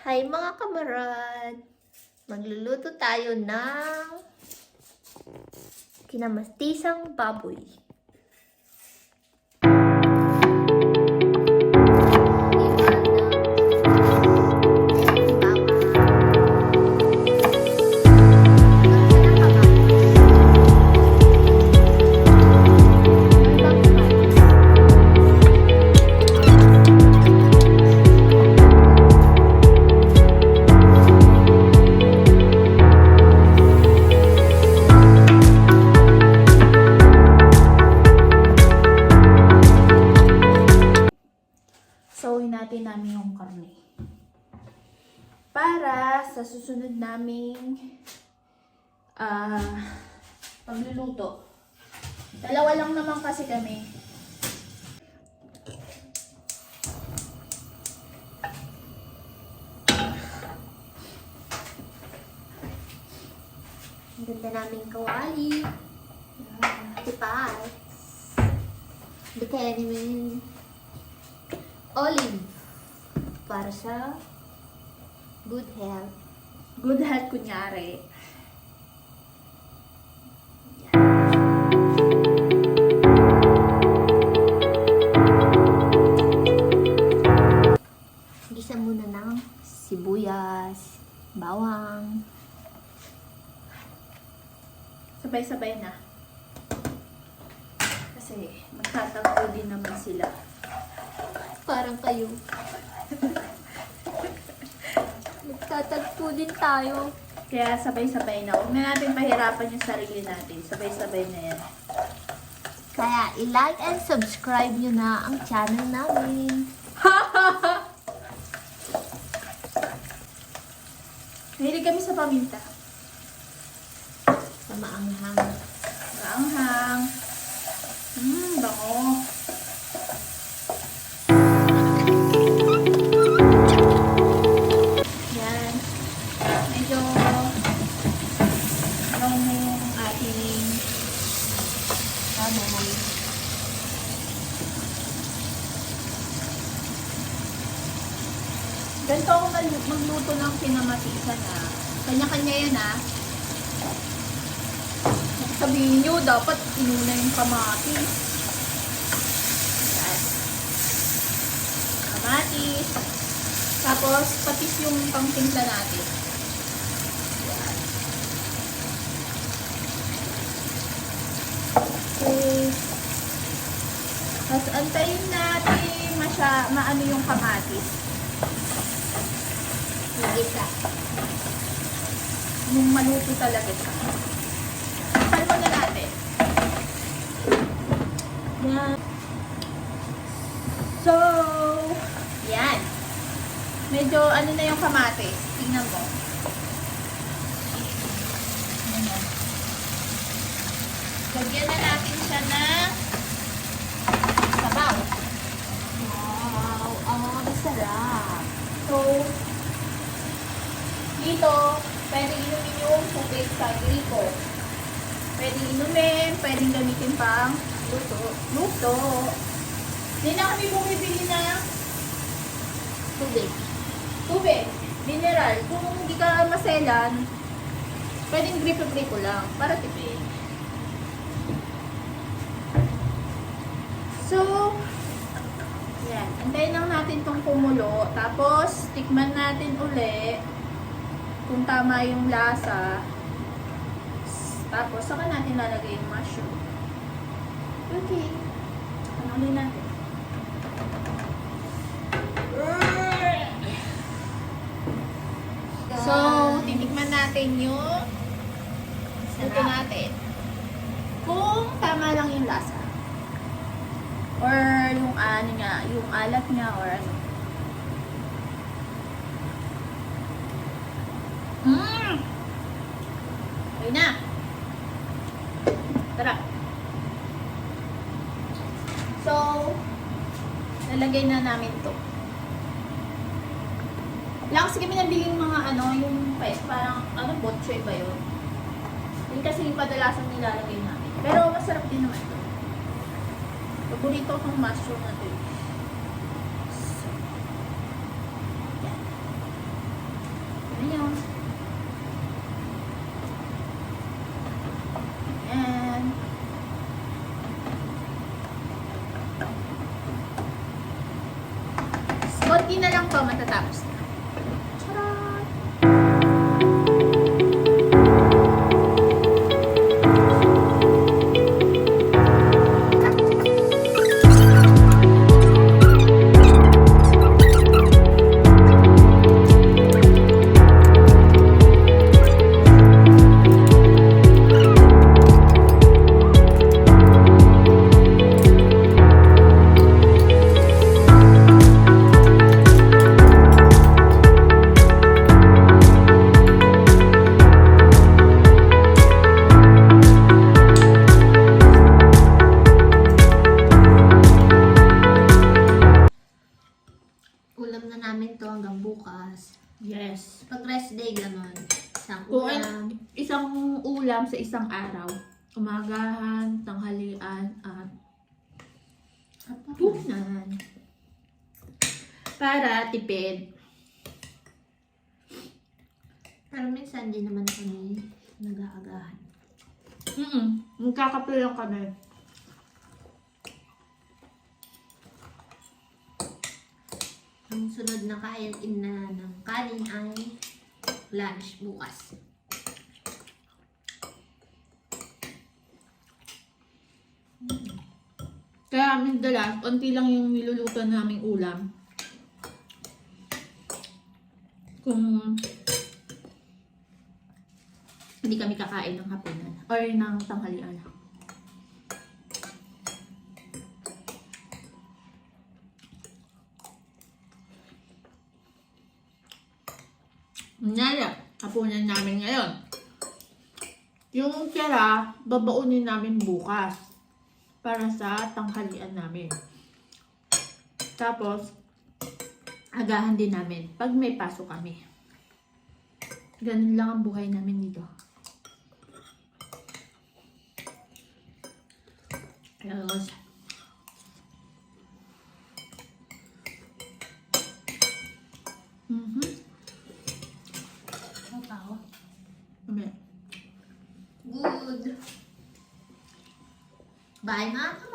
Hi mga kamarad! Magluluto tayo ng kinamastisang baboy. Sawin natin yung karne. Para sa susunod naming pagluluto. Dalawa lang naman kasi kami. Ang ganda naming kawali. Tipay. Hindi kaya naman olive para sa good health. Good health kunyari. Gisa muna ng sibuyas, bawang. Sabay-sabay na. Kasi magtatagpo din naman sila. Parang kayo. Magtatagpo din tayo. Kaya sabay-sabay na. Huwag na natin pahirapan yung sarili natin. Sabay-sabay na yan. Kaya i-like and subscribe nyo na ang channel namin. Mahilig kami sa paminta. Sa maanghang. Maanghang. Bango. Yan. Medyo brown na yung ating baboy. Ganito ako magluto ng kinamatisan Kanya-kanya yan Sabihin nyo, dapat inuna yung kamatis. Yan. Kamatis. Tapos, patis yung pangtimpla natin. Yan. Okay. Tapos, antayin natin maano yung kamatis. Nagisa. Yung maluto talaga siya. Takpan muna natin. Yan. So, yan. Medyo ano na yung kamatis. Tingnan mo. Yan. Lagyan na natin siya ng sabaw. Wow, masarap. So, dito, pwede inumin yung tubig sa griko. Pwede inumin, pwede gamitin pang luto. Hindi na kami bumibili ng tubig. Mineral. Kung hindi ka maselan, pwedeng gripo-gripo lang para tipid. So, yan. Antayin lang natin itong kumulo. Tapos, tikman natin uli kung tama yung lasa. Tapos, saka natin lalagay yung mushroom. Okay. Panulin natin. So, titikman natin yung luto natin. Kung tama lang yung lasa. Or yung ano niya, yung alat niya or ano. Okay na. Tara. So, lalagay na namin to. Wala kasi kami nabiling mga yung parang, botchoy ba yun? Yun kasi yung kadalasan nilalagay namin. Pero masarap din naman to. Paborito kong mushroom na to. So, yan. Ayun. Ayan. Konti na lang to, matatapos na. Charot! Ulam na namin to hanggang bukas. Yes. Pag rest day, ganon. Isang Kung ulam. isang ulam sa isang araw, umagahan, tanghalian, at hapunan. Para tipid. Pero minsan din naman kami nag-aagahan. Magkakape lang kami. Ang sunod na kain na ng kanin ay lunch bukas. Kaya madalas, konti lang yung niluluto naming ulam. Kung hindi kami kakain ng hapunan or ng tanghalian. Ngayon, hapunan namin ngayon. Yung tira, babaunin namin bukas para sa tanghalian namin. Tapos, agahan din namin pag may pasok kami. Ganun lang ang buhay namin dito. Ayos. Ano pa ako? Mamaya. Good. Bye, ma.